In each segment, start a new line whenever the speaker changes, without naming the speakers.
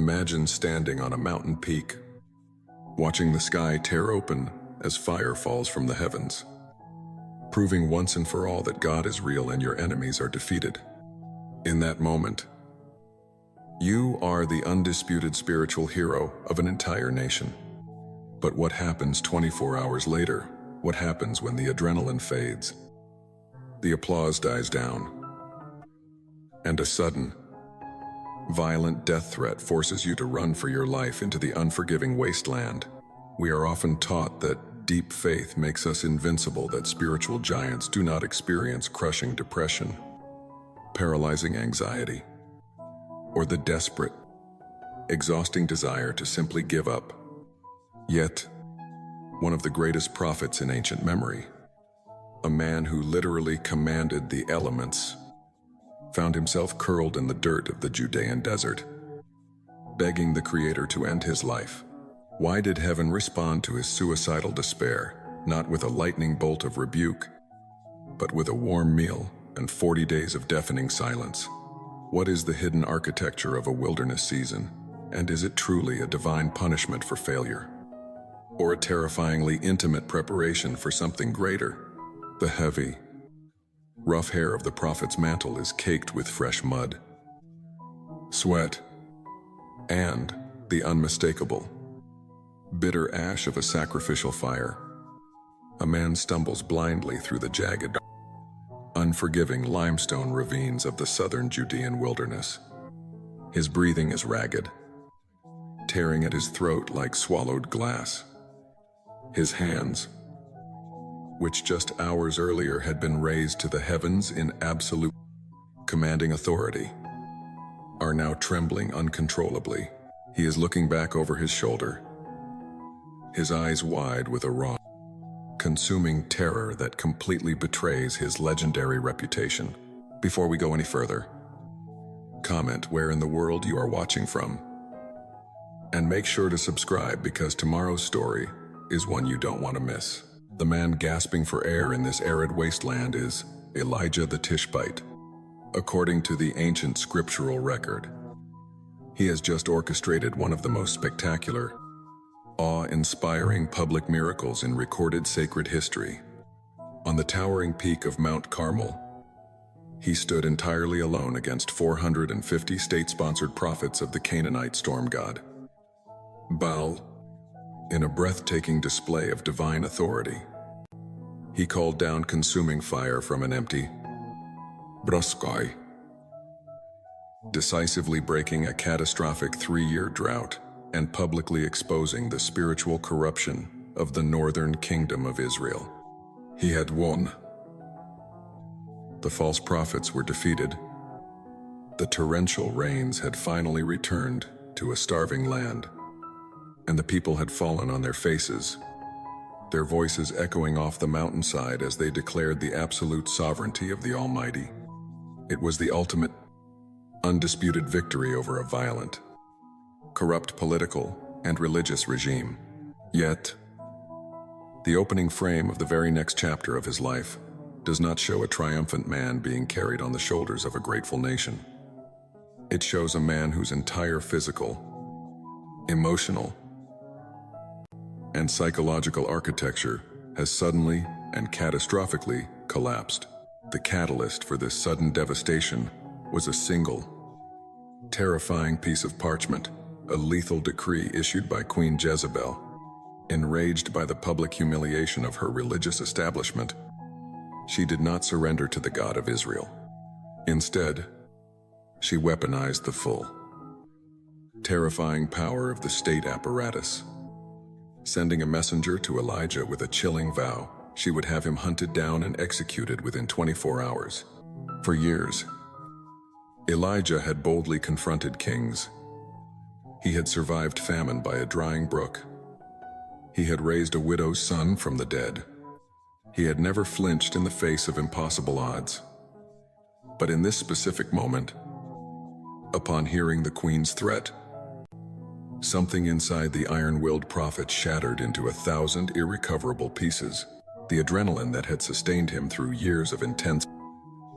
Imagine standing on a mountain peak, watching the sky tear open as fire falls from the heavens, proving once and for all that God is real and your enemies are defeated. In that moment, you are the undisputed spiritual hero of an entire nation. But what happens 24 hours later? What happens when the adrenaline fades? The applause dies down, and a sudden, violent death threat forces you to run for your life into the unforgiving wasteland. We are often taught that deep faith makes us invincible, that spiritual giants do not experience crushing depression, paralyzing anxiety, or the desperate, exhausting desire to simply give up. Yet, one of the greatest prophets in ancient memory, a man who literally commanded the elements, found himself curled in the dirt of the Judean desert, begging the Creator to end his life. Why did heaven respond to his suicidal despair, not with a lightning bolt of rebuke, but with a warm meal and 40 days of deafening silence? What is the hidden architecture of a wilderness season, and is it truly a divine punishment for failure, or a terrifyingly intimate preparation for something greater? The heavy, rough hair of the prophet's mantle is caked with fresh mud, sweat, and the unmistakable, bitter ash of a sacrificial fire. A man stumbles blindly through the jagged, unforgiving limestone ravines of the southern Judean wilderness. His breathing is ragged, tearing at his throat like swallowed glass. His hands, which just hours earlier had been raised to the heavens in absolute commanding authority, are now trembling uncontrollably. He is looking back over his shoulder, his eyes wide with a raw, consuming terror that completely betrays his legendary reputation. Before we go any further, comment where in the world you are watching from, and make sure to subscribe, because tomorrow's story is one you don't want to miss. The man gasping for air in this arid wasteland is Elijah the Tishbite. According to the ancient scriptural record, he has just orchestrated one of the most spectacular, awe-inspiring public miracles in recorded sacred history. On the towering peak of Mount Carmel, he stood entirely alone against 450 state-sponsored prophets of the Canaanite storm god, Baal. In a breathtaking display of divine authority, he called down consuming fire from an empty sky, decisively breaking a catastrophic 3-year drought and publicly exposing the spiritual corruption of the northern kingdom of Israel. He had won. The false prophets were defeated. The torrential rains had finally returned to a starving land, and the people had fallen on their faces, their voices echoing off the mountainside as they declared the absolute sovereignty of the Almighty. It was the ultimate, undisputed victory over a violent, corrupt political and religious regime. Yet, the opening frame of the very next chapter of his life does not show a triumphant man being carried on the shoulders of a grateful nation. It shows a man whose entire physical, emotional, and psychological architecture has suddenly and catastrophically collapsed. The catalyst for this sudden devastation was a single, terrifying piece of parchment, a lethal decree issued by Queen Jezebel. Enraged by the public humiliation of her religious establishment, she did not surrender to the God of Israel. Instead, she weaponized the full, terrifying power of the state apparatus, sending a messenger to Elijah with a chilling vow she would have him hunted down and executed within 24 hours. For years, Elijah had boldly confronted kings. He had survived famine by a drying brook. He had raised a widow's son from the dead. He had never flinched in the face of impossible odds. But in this specific moment, upon hearing the queen's threat, something inside the iron-willed prophet shattered into 1,000 irrecoverable pieces. The adrenaline that had sustained him through years of intense,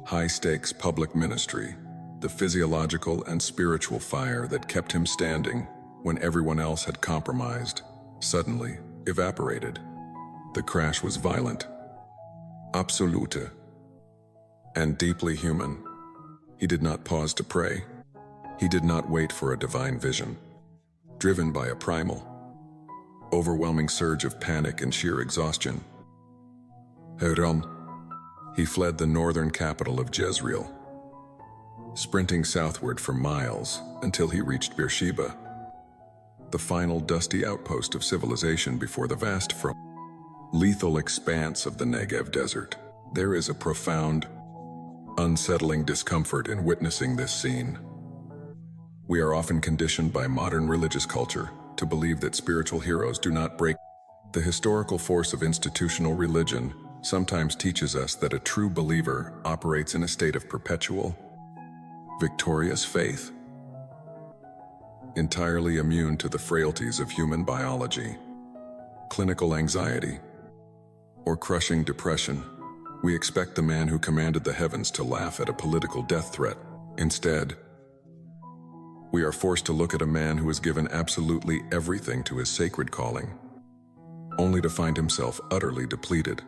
high-stakes public ministry the physiological and spiritual fire that kept him standing when everyone else had compromised, suddenly evaporated. The crash was violent, absolute, and deeply human. He did not pause to pray. He did not wait for a divine vision. Driven by a primal, overwhelming surge of panic and sheer exhaustion, he fled the northern capital of Jezreel, sprinting southward for miles until he reached Beersheba, the final dusty outpost of civilization before the vast lethal expanse of the Negev desert. There is a profound, unsettling discomfort in witnessing this scene. We are often conditioned by modern religious culture to believe that spiritual heroes do not break. The historical force of institutional religion sometimes teaches us that a true believer operates in a state of perpetual, victorious faith, entirely immune to the frailties of human biology, clinical anxiety, or crushing depression. We expect the man who commanded the heavens to laugh at a political death threat. Instead, we are forced to look at a man who has given absolutely everything to his sacred calling, only to find himself utterly depleted.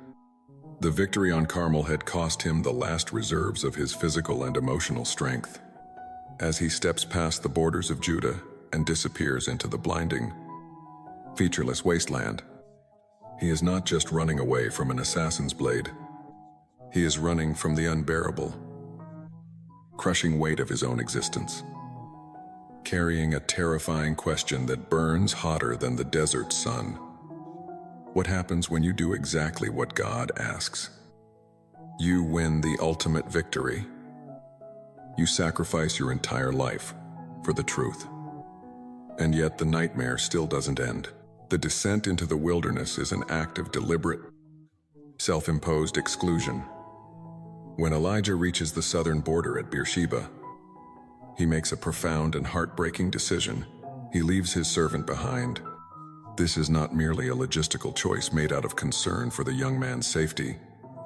The victory on Carmel had cost him the last reserves of his physical and emotional strength. As he steps past the borders of Judah and disappears into the blinding, featureless wasteland, he is not just running away from an assassin's blade. He is running from the unbearable, crushing weight of his own existence, carrying a terrifying question that burns hotter than the desert sun. What happens when you do exactly what God asks? You win the ultimate victory. You sacrifice your entire life for the truth. And yet the nightmare still doesn't end. The descent into the wilderness is an act of deliberate, self-imposed exclusion. When Elijah reaches the southern border at Beersheba, he makes a profound and heartbreaking decision. He leaves his servant behind. This is not merely a logistical choice made out of concern for the young man's safety.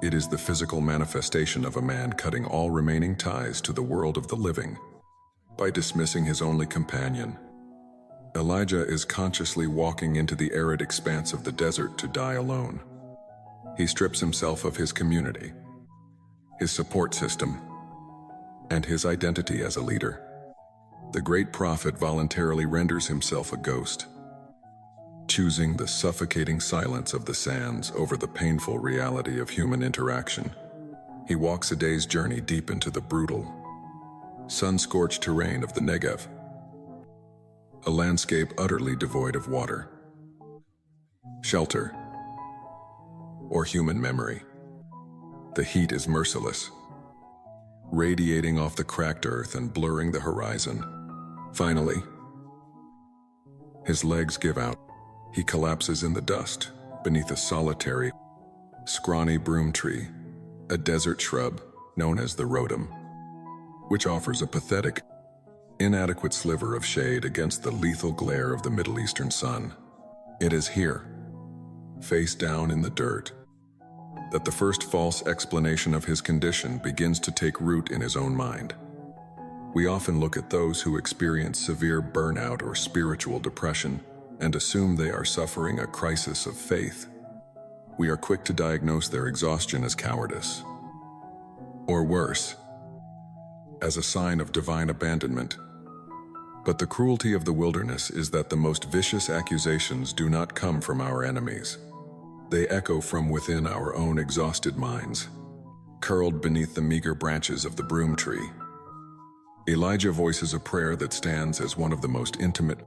It is the physical manifestation of a man cutting all remaining ties to the world of the living by dismissing his only companion. Elijah is consciously walking into the arid expanse of the desert to die alone. He strips himself of his community, his support system, and his identity as a leader. The great prophet voluntarily renders himself a ghost, choosing the suffocating silence of the sands over the painful reality of human interaction. He walks a day's journey deep into the brutal, sun-scorched terrain of the Negev, a landscape utterly devoid of water, shelter, or human memory. The heat is merciless, radiating off the cracked earth and blurring the horizon. Finally, his legs give out. He collapses in the dust beneath a solitary, scrawny broom tree, a desert shrub known as the rhodum, which offers a pathetic, inadequate sliver of shade against the lethal glare of the Middle Eastern sun. It is here, face down in the dirt, that the first false explanation of his condition begins to take root in his own mind. We often look at those who experience severe burnout or spiritual depression and assume they are suffering a crisis of faith. We are quick to diagnose their exhaustion as cowardice, or worse, as a sign of divine abandonment. But the cruelty of the wilderness is that the most vicious accusations do not come from our enemies. They echo from within our own exhausted minds, curled beneath the meager branches of the broom tree. Elijah voices a prayer that stands as one of the most intimate,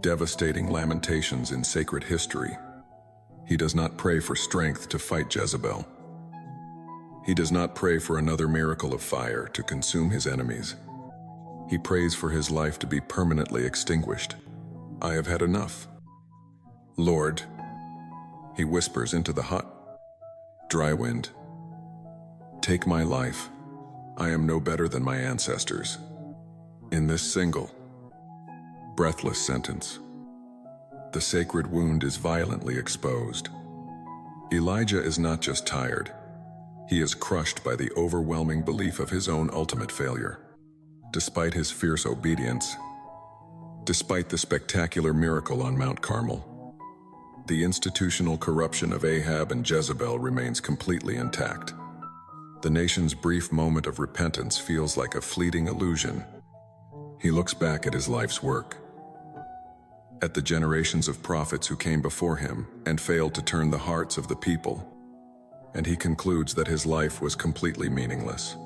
devastating lamentations in sacred history. He does not pray for strength to fight Jezebel. He does not pray for another miracle of fire to consume his enemies. He prays for his life to be permanently extinguished. I have had enough. Lord, he whispers into the hot, dry wind, take my life. I am no better than my ancestors. In this single, breathless sentence, the sacred wound is violently exposed. Elijah is not just tired. He is crushed by the overwhelming belief of his own ultimate failure. Despite his fierce obedience, despite the spectacular miracle on Mount Carmel, the institutional corruption of Ahab and Jezebel remains completely intact. The nation's brief moment of repentance feels like a fleeting illusion. He looks back at his life's work, at the generations of prophets who came before him and failed to turn the hearts of the people, and he concludes that his life was completely meaningless.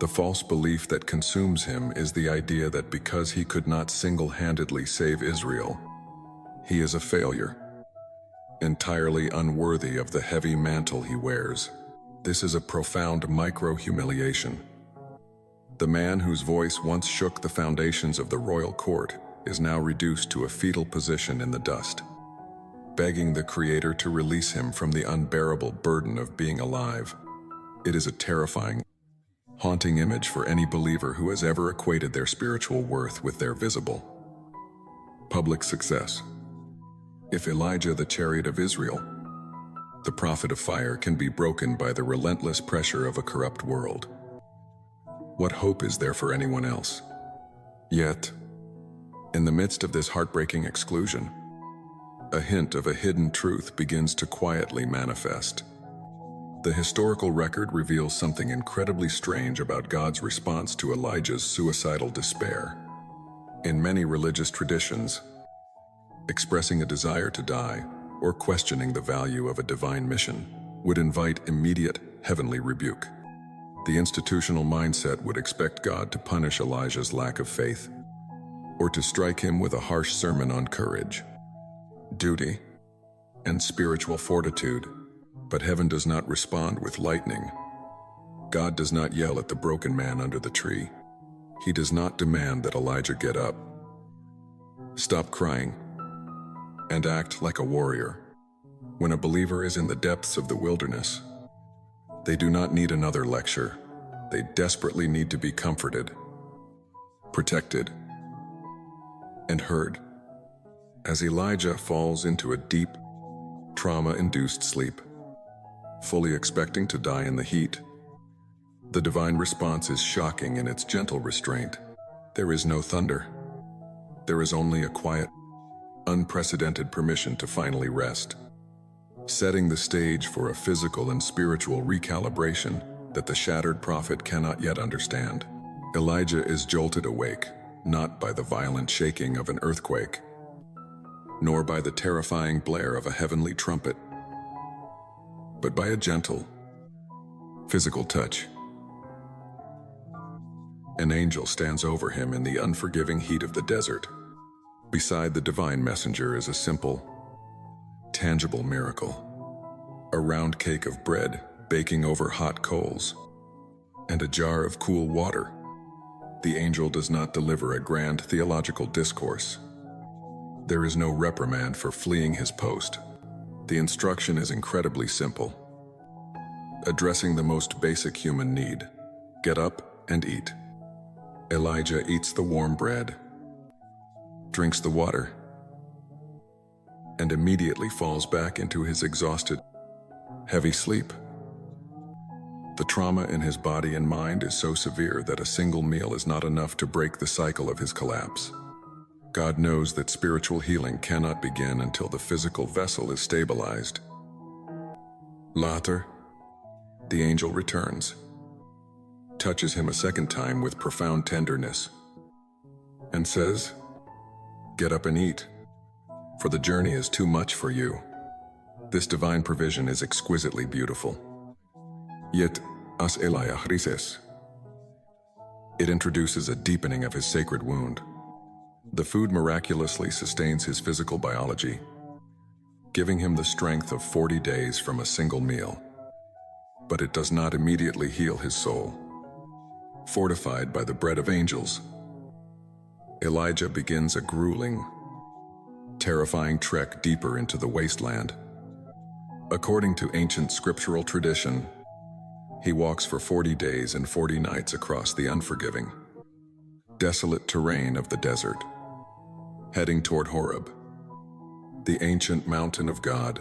The false belief that consumes him is the idea that because he could not single-handedly save Israel, he is a failure, entirely unworthy of the heavy mantle he wears. This is a profound micro-humiliation. The man whose voice once shook the foundations of the royal court is now reduced to a fetal position in the dust, begging the Creator to release him from the unbearable burden of being alive. It is a terrifying, haunting image for any believer who has ever equated their spiritual worth with their visible, public success. If Elijah, the chariot of Israel, the prophet of fire, can be broken by the relentless pressure of a corrupt world, what hope is there for anyone else? Yet, in the midst of this heartbreaking exclusion, a hint of a hidden truth begins to quietly manifest. The historical record reveals something incredibly strange about God's response to Elijah's suicidal despair. In many religious traditions, expressing a desire to die or questioning the value of a divine mission would invite immediate heavenly rebuke. The institutional mindset would expect God to punish Elijah's lack of faith, or to strike him with a harsh sermon on courage, duty, and spiritual fortitude. But heaven does not respond with lightning. God does not yell at the broken man under the tree. He does not demand that Elijah get up, stop crying, and act like a warrior. When a believer is in the depths of the wilderness, they do not need another lecture. They desperately need to be comforted, protected, and heard. As Elijah falls into a deep, trauma-induced sleep, fully expecting to die in the heat, the divine response is shocking in its gentle restraint. There is no thunder. There is only a quiet, unprecedented permission to finally rest, setting the stage for a physical and spiritual recalibration that the shattered prophet cannot yet understand. Elijah is jolted awake, not by the violent shaking of an earthquake, nor by the terrifying blare of a heavenly trumpet, but by a gentle, physical touch. An angel stands over him in the unforgiving heat of the desert. Beside the divine messenger is a simple, tangible miracle: a round cake of bread baking over hot coals, and a jar of cool water. The angel does not deliver a grand theological discourse. There is no reprimand for fleeing his post. The instruction is incredibly simple, addressing the most basic human need: get up and eat. Elijah eats the warm bread, drinks the water, and immediately falls back into his exhausted, heavy sleep. The trauma in his body and mind is so severe that a single meal is not enough to break the cycle of his collapse. God knows that spiritual healing cannot begin until the physical vessel is stabilized. Later, the angel returns, touches him a second time with profound tenderness, and says, "Get up and eat, for the journey is too much for you." This divine provision is exquisitely beautiful. Yet, as Elijah rises, it introduces a deepening of his sacred wound. The food miraculously sustains his physical biology, giving him the strength of 40 days from a single meal. But it does not immediately heal his soul. Fortified by the bread of angels, Elijah begins a grueling, terrifying trek deeper into the wasteland. According to ancient scriptural tradition, he walks for 40 days and 40 nights across the unforgiving, desolate terrain of the desert, heading toward Horeb, the ancient mountain of God.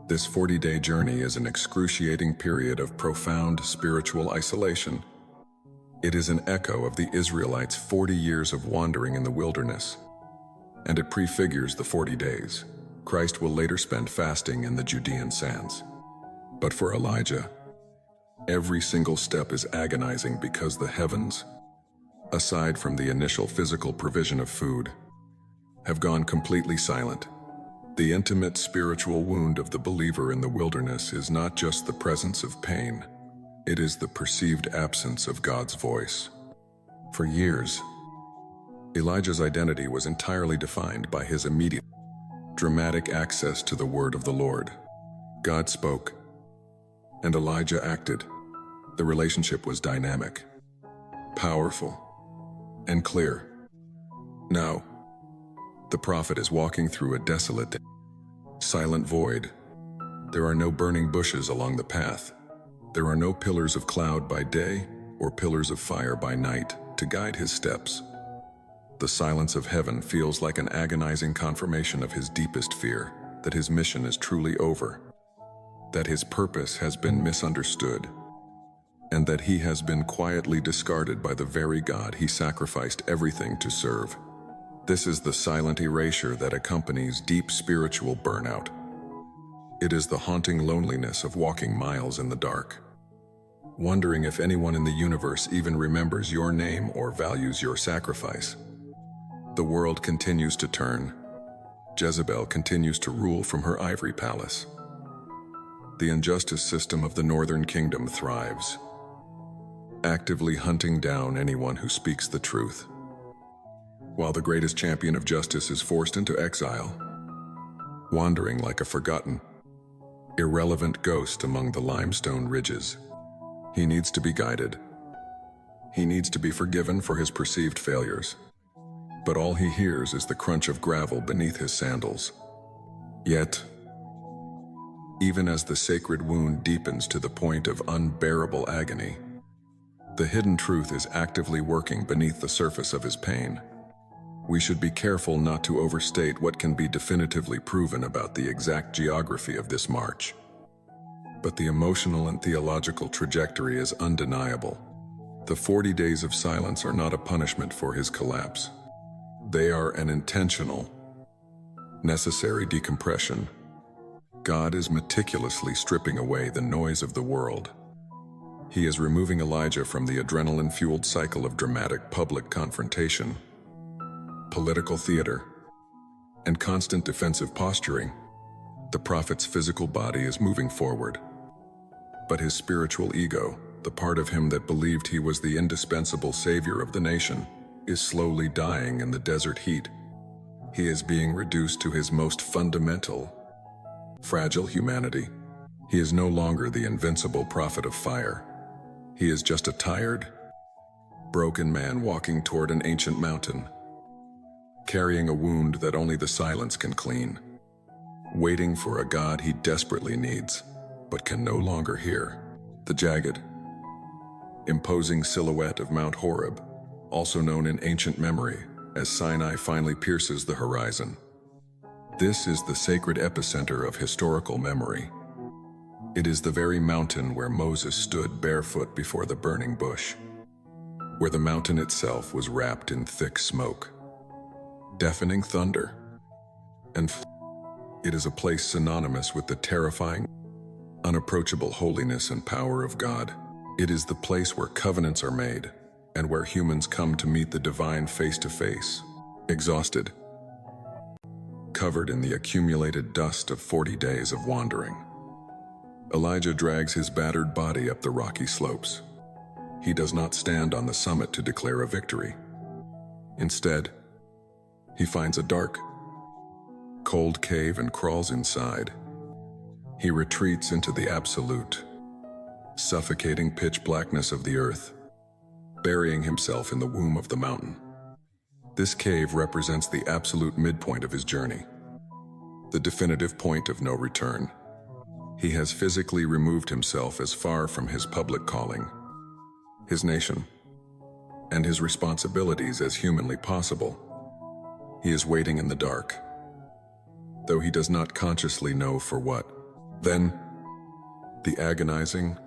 This 40-day journey is an excruciating period of profound spiritual isolation. It is an echo of the Israelites' 40 years of wandering in the wilderness, and it prefigures the 40 days Christ will later spend fasting in the Judean sands. But for Elijah, every single step is agonizing because the heavens, aside from the initial physical provision of food, have gone completely silent. The intimate spiritual wound of the believer in the wilderness is not just the presence of pain, it is the perceived absence of God's voice. For years, Elijah's identity was entirely defined by his immediate, dramatic access to the word of the Lord. God spoke, and Elijah acted. The relationship was dynamic, powerful, and clear. Now, the prophet is walking through a desolate, silent void. There are no burning bushes along the path. There are no pillars of cloud by day or pillars of fire by night to guide his steps. The silence of heaven feels like an agonizing confirmation of his deepest fear, that his mission is truly over, that his purpose has been misunderstood, and that he has been quietly discarded by the very God he sacrificed everything to serve. This is the silent erasure that accompanies deep spiritual burnout. It is the haunting loneliness of walking miles in the dark, wondering if anyone in the universe even remembers your name or values your sacrifice. The world continues to turn. Jezebel continues to rule from her ivory palace. The injustice system of the northern kingdom thrives, actively hunting down anyone who speaks the truth, while the greatest champion of justice is forced into exile, wandering like a forgotten, irrelevant ghost among the limestone ridges. He needs to be guided. He needs to be forgiven for his perceived failures. But all he hears is the crunch of gravel beneath his sandals. Yet, even as the sacred wound deepens to the point of unbearable agony, the hidden truth is actively working beneath the surface of his pain. We should be careful not to overstate what can be definitively proven about the exact geography of this march. But the emotional and theological trajectory is undeniable. The 40 days of silence are not a punishment for his collapse. They are an intentional, necessary decompression. God is meticulously stripping away the noise of the world. He is removing Elijah from the adrenaline-fueled cycle of dramatic public confrontation, political theater, and constant defensive posturing. The prophet's physical body is moving forward, but his spiritual ego, the part of him that believed he was the indispensable savior of the nation, is slowly dying in the desert heat. He is being reduced to his most fundamental, fragile humanity. He is no longer the invincible prophet of fire. He is just a tired, broken man walking toward an ancient mountain, carrying a wound that only the silence can clean, waiting for a God he desperately needs, but can no longer hear. The jagged, imposing silhouette of Mount Horeb, also known in ancient memory as Sinai, finally pierces the horizon. This is the sacred epicenter of historical memory. It is the very mountain where Moses stood barefoot before the burning bush, where the mountain itself was wrapped in thick smoke, deafening thunder, and it is a place synonymous with the terrifying, unapproachable holiness and power of God. It is the place where covenants are made, and where humans come to meet the divine face to face, exhausted, covered in the accumulated dust of 40 days of wandering. Elijah drags his battered body up the rocky slopes. He does not stand on the summit to declare a victory. Instead, he finds a dark, cold cave and crawls inside. He retreats into the absolute, suffocating pitch blackness of the earth, burying himself in the womb of the mountain. This cave represents the absolute midpoint of his journey, the definitive point of no return. He has physically removed himself as far from his public calling, his nation, and his responsibilities as humanly possible. He is waiting in the dark, though he does not consciously know for what. Then, the agonizing,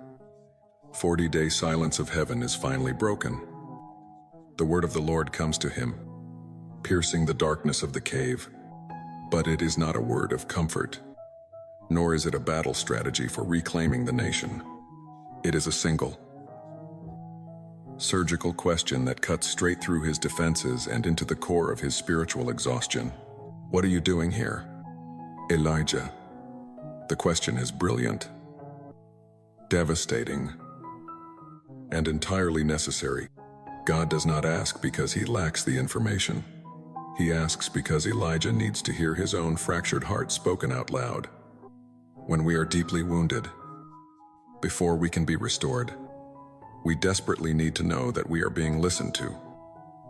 40-day silence of heaven is finally broken. The word of the Lord comes to him, piercing the darkness of the cave. But it is not a word of comfort, nor is it a battle strategy for reclaiming the nation. It is a single, surgical question that cuts straight through his defenses and into the core of his spiritual exhaustion. What are you doing here, Elijah? The question is brilliant, devastating, and entirely necessary. God does not ask because he lacks the information. He asks because Elijah needs to hear his own fractured heart spoken out loud. When we are deeply wounded, before we can be restored, we desperately need to know that we are being listened to.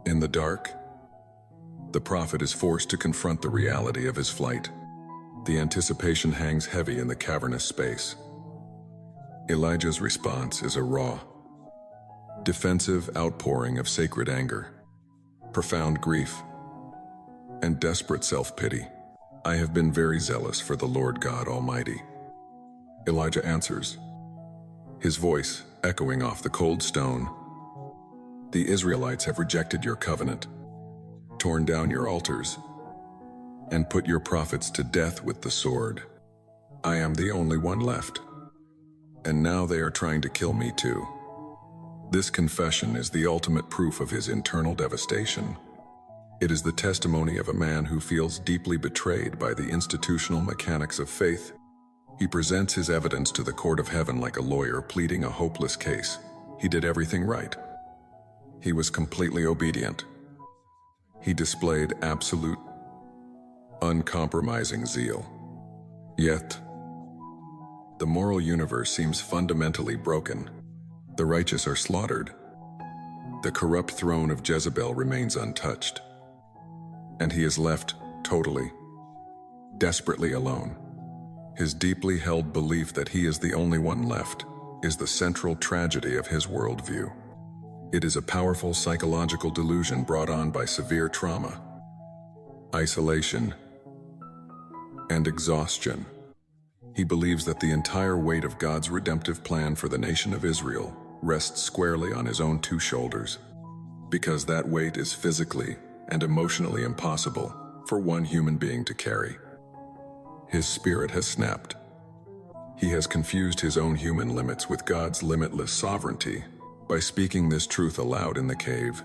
In the dark, the prophet is forced to confront the reality of his flight. The anticipation hangs heavy in the cavernous space. Elijah's response is a raw, defensive outpouring of sacred anger, profound grief, and desperate self-pity. I have been very zealous for the Lord God Almighty. Elijah answers, his voice echoing off the cold stone. The Israelites have rejected your covenant, torn down your altars, and put your prophets to death with the sword. I am the only one left, and now they are trying to kill me too. This confession is the ultimate proof of his internal devastation. It is the testimony of a man who feels deeply betrayed by the institutional mechanics of faith. He presents his evidence to the court of heaven like a lawyer pleading a hopeless case. He did everything right. He was completely obedient. He displayed absolute, uncompromising zeal. Yet, the moral universe seems fundamentally broken. The righteous are slaughtered. The corrupt throne of Jezebel remains untouched. And he is left totally, desperately alone. His deeply held belief that he is the only one left is the central tragedy of his worldview. It is a powerful psychological delusion brought on by severe trauma, isolation, and exhaustion. He believes that the entire weight of God's redemptive plan for the nation of Israel rests squarely on his own two shoulders, because that weight is physically and emotionally impossible for one human being to carry. His spirit has snapped. He has confused his own human limits with God's limitless sovereignty by speaking this truth aloud in the cave.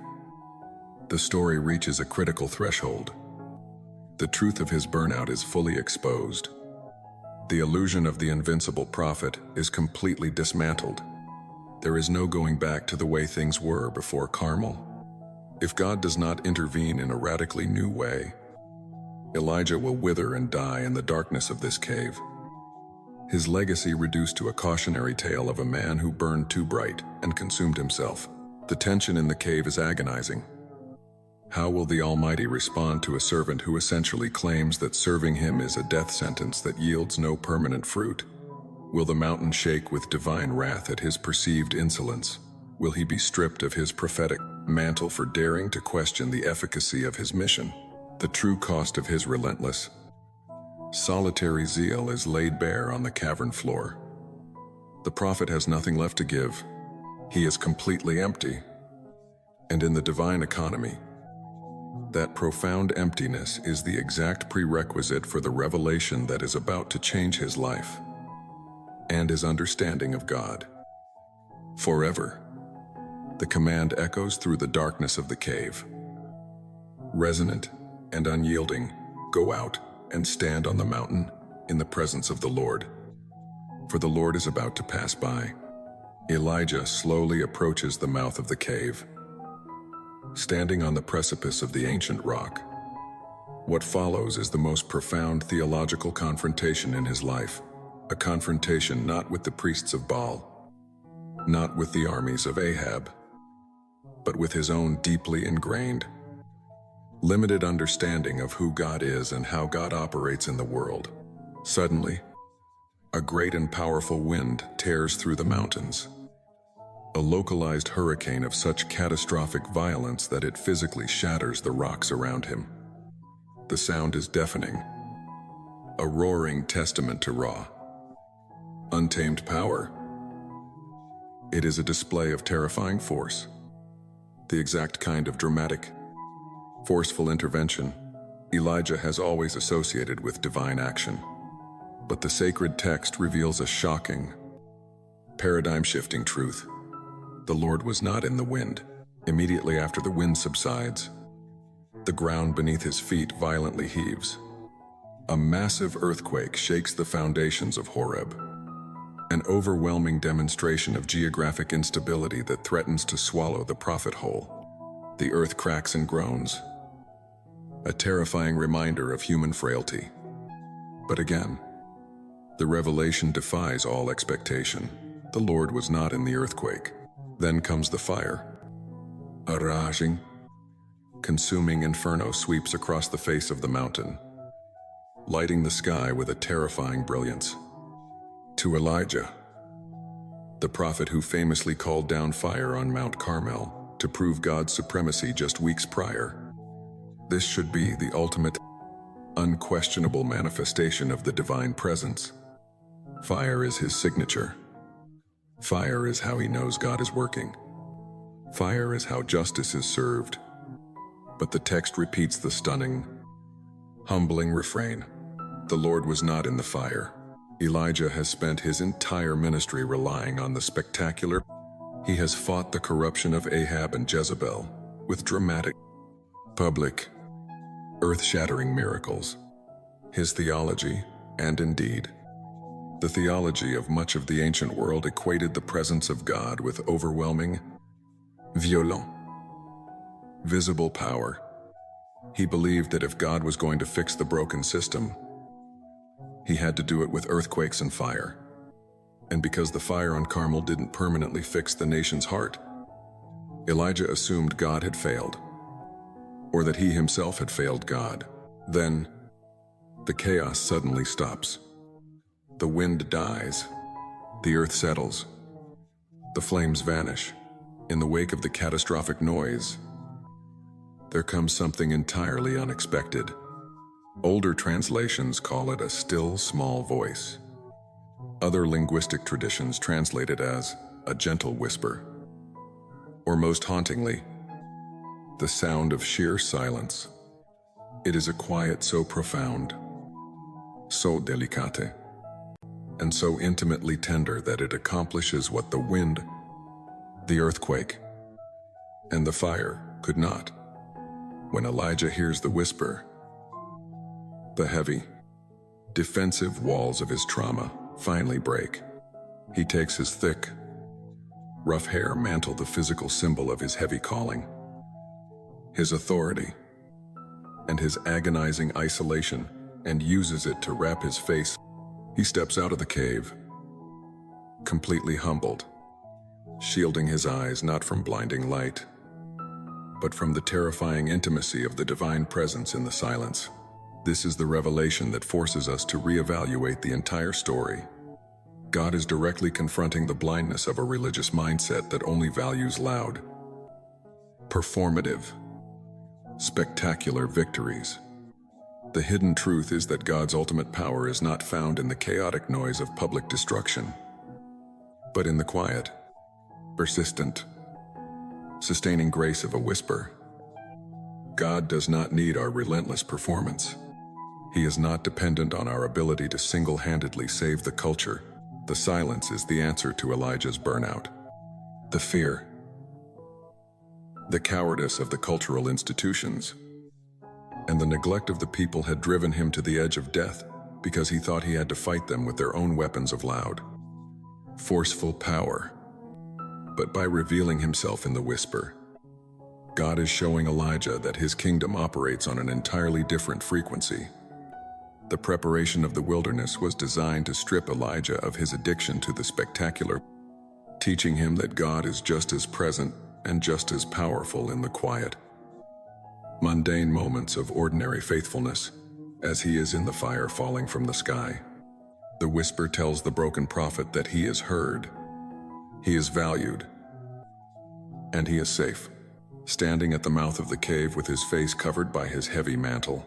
The story reaches a critical threshold. The truth of his burnout is fully exposed. The illusion of the invincible prophet is completely dismantled. There is no going back to the way things were before Carmel. If God does not intervene in a radically new way, Elijah will wither and die in the darkness of this cave. His legacy reduced to a cautionary tale of a man who burned too bright and consumed himself. The tension in the cave is agonizing. How will the Almighty respond to a servant who essentially claims that serving him is a death sentence that yields no permanent fruit? Will the mountain shake with divine wrath at his perceived insolence? Will he be stripped of his prophetic mantle for daring to question the efficacy of his mission? The true cost of his relentless, solitary zeal is laid bare on the cavern floor. The prophet has nothing left to give. He is completely empty. And in the divine economy, that profound emptiness is the exact prerequisite for the revelation that is about to change his life and his understanding of God forever. The command echoes through the darkness of the cave. Resonant and unyielding, go out and stand on the mountain in the presence of the Lord. For the Lord is about to pass by. Elijah slowly approaches the mouth of the cave, standing on the precipice of the ancient rock. What follows is the most profound theological confrontation in his life, a confrontation not with the priests of Baal, not with the armies of Ahab, but with his own deeply ingrained, limited understanding of who God is and how God operates in the world. Suddenly, a great and powerful wind tears through the mountains, a localized hurricane of such catastrophic violence that it physically shatters the rocks around him. The sound is deafening, a roaring testament to raw, untamed power. It is a display of terrifying force. the exact kind of dramatic, forceful intervention Elijah has always associated with divine action. But the sacred text reveals a shocking, paradigm-shifting truth. The Lord was not in the wind. Immediately after the wind subsides, the ground beneath his feet violently heaves. A massive earthquake shakes the foundations of Horeb, an overwhelming demonstration of geographic instability that threatens to swallow the prophet whole. The earth cracks and groans, a terrifying reminder of human frailty. But again, the revelation defies all expectation. The Lord was not in the earthquake. Then comes the fire. A raging, consuming inferno sweeps across the face of the mountain, lighting the sky with a terrifying brilliance. To Elijah, the prophet who famously called down fire on Mount Carmel to prove God's supremacy just weeks prior, this should be the ultimate, unquestionable manifestation of the divine presence. Fire is his signature. Fire is how he knows God is working. Fire is how justice is served. But the text repeats the stunning, humbling refrain. The Lord was not in the fire. Elijah has spent his entire ministry relying on the spectacular. He has fought the corruption of Ahab and Jezebel with dramatic, public, earth-shattering miracles. His theology, and indeed, the theology of much of the ancient world, equated the presence of God with overwhelming, violent, visible power. He believed that if God was going to fix the broken system, he had to do it with earthquakes and fire. And because the fire on Carmel didn't permanently fix the nation's heart, Elijah assumed God had failed, or that he himself had failed God. Then, the chaos suddenly stops. The wind dies, the earth settles, the flames vanish. In the wake of the catastrophic noise, there comes something entirely unexpected. Older translations call it a still small voice. Other linguistic traditions translate it as a gentle whisper, or most hauntingly, the sound of sheer silence. It is a quiet so profound, so delicate, and so intimately tender that it accomplishes what the wind, the earthquake, and the fire could not. When Elijah hears the whisper, the heavy, defensive walls of his trauma finally break. He takes his thick, rough hair mantle, the physical symbol of his heavy calling, his authority, and his agonizing isolation, and uses it to wrap his face. He steps out of the cave, completely humbled, shielding his eyes not from blinding light, but from the terrifying intimacy of the divine presence in the silence. This is the revelation that forces us to reevaluate the entire story. God is directly confronting the blindness of a religious mindset that only values loud, performative, spectacular victories. The hidden truth is that God's ultimate power is not found in the chaotic noise of public destruction, but in the quiet, persistent, sustaining grace of a whisper. God does not need our relentless performance. He is not dependent on our ability to single-handedly save the culture. The silence is the answer to Elijah's burnout. The fear, the cowardice of the cultural institutions, and the neglect of the people had driven him to the edge of death because he thought he had to fight them with their own weapons of loud, forceful power. But by revealing himself in the whisper, God is showing Elijah that his kingdom operates on an entirely different frequency. The preparation of the wilderness was designed to strip Elijah of his addiction to the spectacular, teaching him that God is just as present and just as powerful in the quiet, mundane moments of ordinary faithfulness as he is in the fire falling from the sky. The whisper tells the broken prophet that he is heard, he is valued, and he is safe. Standing at the mouth of the cave with his face covered by his heavy mantle,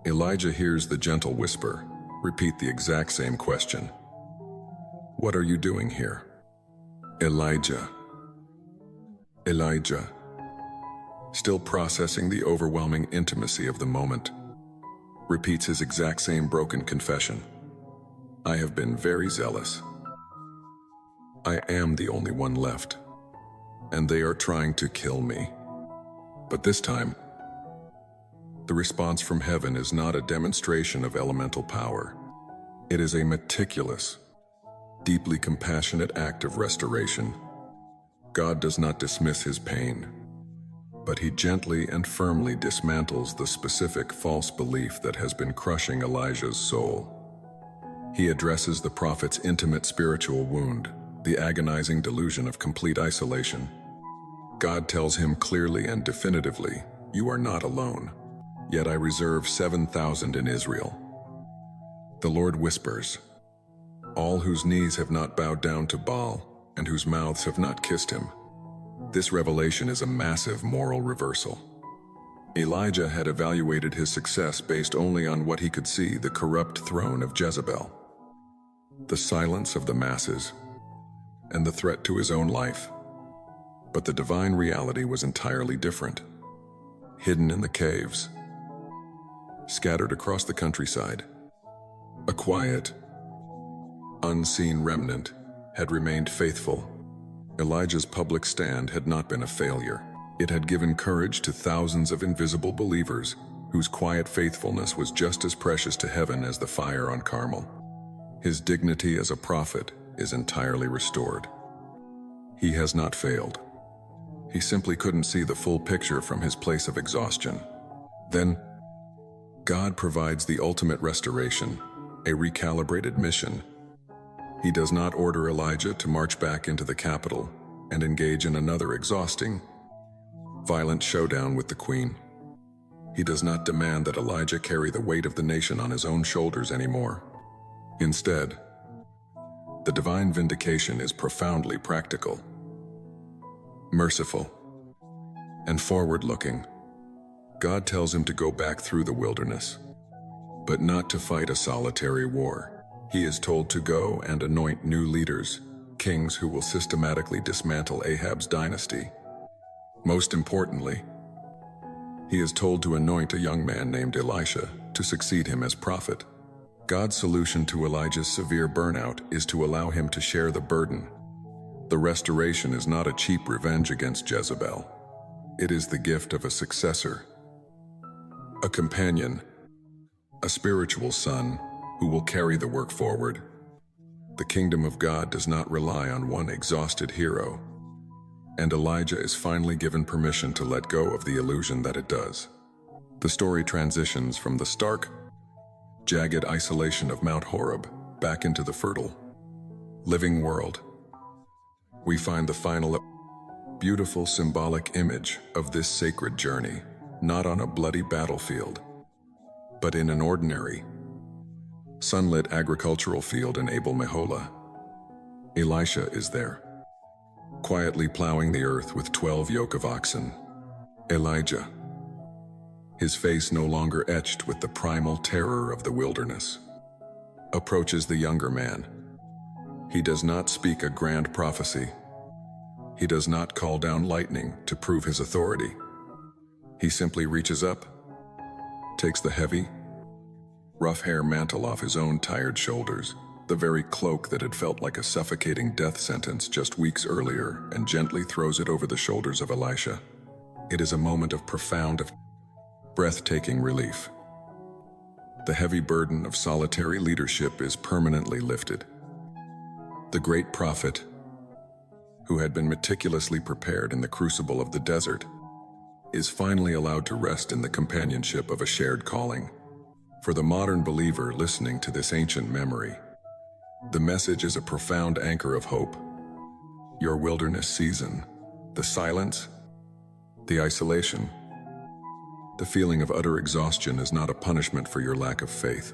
Elijah hears the gentle whisper repeat the exact same question. "What are you doing here?" "Elijah, Elijah," still processing the overwhelming intimacy of the moment, repeats his exact same broken confession. I have been very zealous. I am the only one left, and they are trying to kill me. But this time, the response from heaven is not a demonstration of elemental power. It is a meticulous, deeply compassionate act of restoration. God does not dismiss his pain, but he gently and firmly dismantles the specific false belief that has been crushing Elijah's soul. He addresses the prophet's intimate spiritual wound, the agonizing delusion of complete isolation. God tells him clearly and definitively, "You are not alone, yet I reserve 7,000 in Israel." The Lord whispers, "All whose knees have not bowed down to Baal, and whose mouths have not kissed him." This revelation is a massive moral reversal. Elijah had evaluated his success based only on what he could see, the corrupt throne of Jezebel, the silence of the masses, and the threat to his own life. But the divine reality was entirely different. Hidden in the caves, scattered across the countryside, a quiet, unseen remnant had remained faithful. Elijah's public stand had not been a failure. It had given courage to thousands of invisible believers whose quiet faithfulness was just as precious to heaven as the fire on Carmel. His dignity as a prophet is entirely restored. He has not failed. He simply couldn't see the full picture from his place of exhaustion. Then, God provides the ultimate restoration, a recalibrated mission. He does not order Elijah to march back into the capital and engage in another exhausting, violent showdown with the queen. He does not demand that Elijah carry the weight of the nation on his own shoulders anymore. Instead, the divine vindication is profoundly practical, merciful, and forward-looking. God tells him to go back through the wilderness, but not to fight a solitary war. He is told to go and anoint new leaders, kings who will systematically dismantle Ahab's dynasty. Most importantly, he is told to anoint a young man named Elisha to succeed him as prophet. God's solution to Elijah's severe burnout is to allow him to share the burden. The restoration is not a cheap revenge against Jezebel. It is the gift of a successor, a companion, a spiritual son who will carry the work forward. The kingdom of God does not rely on one exhausted hero, and Elijah is finally given permission to let go of the illusion that it does. The story transitions from the stark, jagged isolation of Mount Horeb back into the fertile, living world. We find the final, beautiful symbolic image of this sacred journey, not on a bloody battlefield, but in an ordinary, sunlit agricultural field in Abel Meholah. Elisha is there, quietly plowing the earth with 12 yoke of oxen. Elijah, his face no longer etched with the primal terror of the wilderness, approaches the younger man. He does not speak a grand prophecy. He does not call down lightning to prove his authority. He simply reaches up, takes the heavy, rough hair mantle off his own tired shoulders, the very cloak that had felt like a suffocating death sentence just weeks earlier, and gently throws it over the shoulders of Elisha. It is a moment of profound, breathtaking relief. The heavy burden of solitary leadership is permanently lifted. The great prophet, who had been meticulously prepared in the crucible of the desert, is finally allowed to rest in the companionship of a shared calling. For the modern believer listening to this ancient memory, the message is a profound anchor of hope. Your wilderness season, the silence, the isolation, the feeling of utter exhaustion is not a punishment for your lack of faith.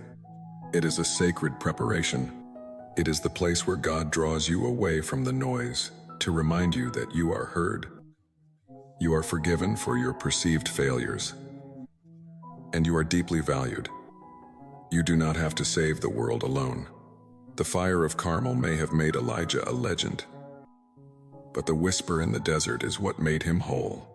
It is a sacred preparation. It is the place where God draws you away from the noise to remind you that you are heard. You are forgiven for your perceived failures, and you are deeply valued. You do not have to save the world alone. The fire of Carmel may have made Elijah a legend, but the whisper in the desert is what made him whole.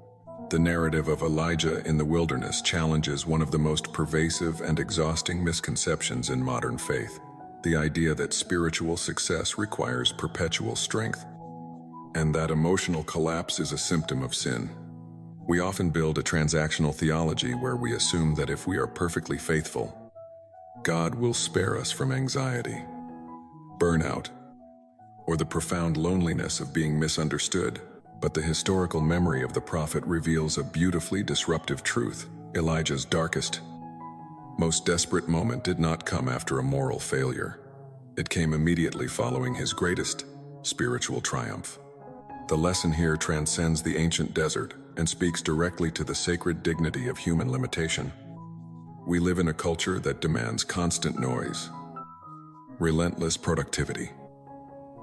The narrative of Elijah in the wilderness challenges one of the most pervasive and exhausting misconceptions in modern faith, the idea that spiritual success requires perpetual strength, and that emotional collapse is a symptom of sin. We often build a transactional theology where we assume that if we are perfectly faithful, God will spare us from anxiety, burnout, or the profound loneliness of being misunderstood. But the historical memory of the prophet reveals a beautifully disruptive truth. Elijah's darkest, most desperate moment did not come after a moral failure. It came immediately following his greatest spiritual triumph. The lesson here transcends the ancient desert and speaks directly to the sacred dignity of human limitation. We live in a culture that demands constant noise, relentless productivity,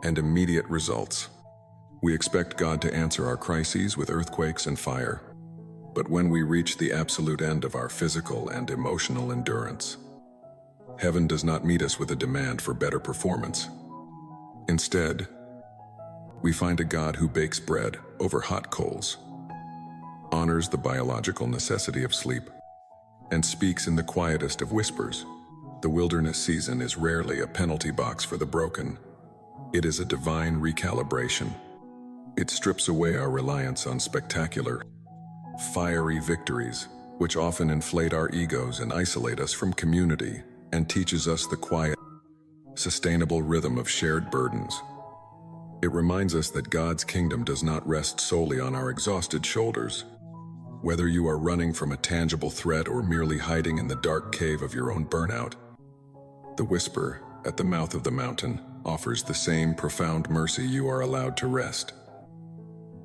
and immediate results. We expect God to answer our crises with earthquakes and fire. But when we reach the absolute end of our physical and emotional endurance, heaven does not meet us with a demand for better performance. Instead, we find a God who bakes bread over hot coals, honors the biological necessity of sleep, and speaks in the quietest of whispers. The wilderness season is rarely a penalty box for the broken. It is a divine recalibration. It strips away our reliance on spectacular, fiery victories, which often inflate our egos and isolate us from community, and teaches us the quiet, sustainable rhythm of shared burdens. It reminds us that God's kingdom does not rest solely on our exhausted shoulders. Whether you are running from a tangible threat or merely hiding in the dark cave of your own burnout, the whisper at the mouth of the mountain offers the same profound mercy. You are allowed to rest.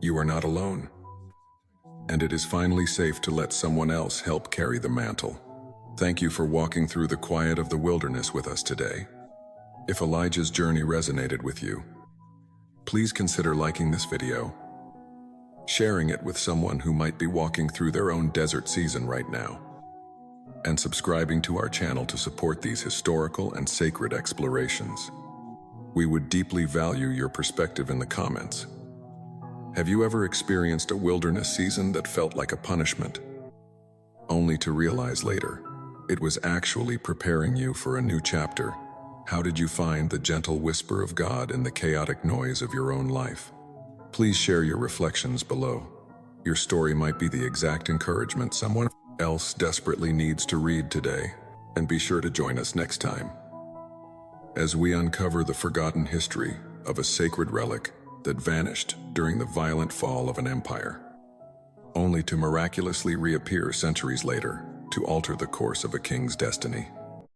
You are not alone. And it is finally safe to let someone else help carry the mantle. Thank you for walking through the quiet of the wilderness with us today. If Elijah's journey resonated with you, please consider liking this video, sharing it with someone who might be walking through their own desert season right now, and subscribing to our channel to support these historical and sacred explorations. We would deeply value your perspective in the comments. Have you ever experienced a wilderness season that felt like a punishment, only to realize later it was actually preparing you for a new chapter? How did you find the gentle whisper of God in the chaotic noise of your own life? Please share your reflections below. Your story might be the exact encouragement someone else desperately needs to read today, and be sure to join us next time as we uncover the forgotten history of a sacred relic that vanished during the violent fall of an empire, only to miraculously reappear centuries later to alter the course of a king's destiny.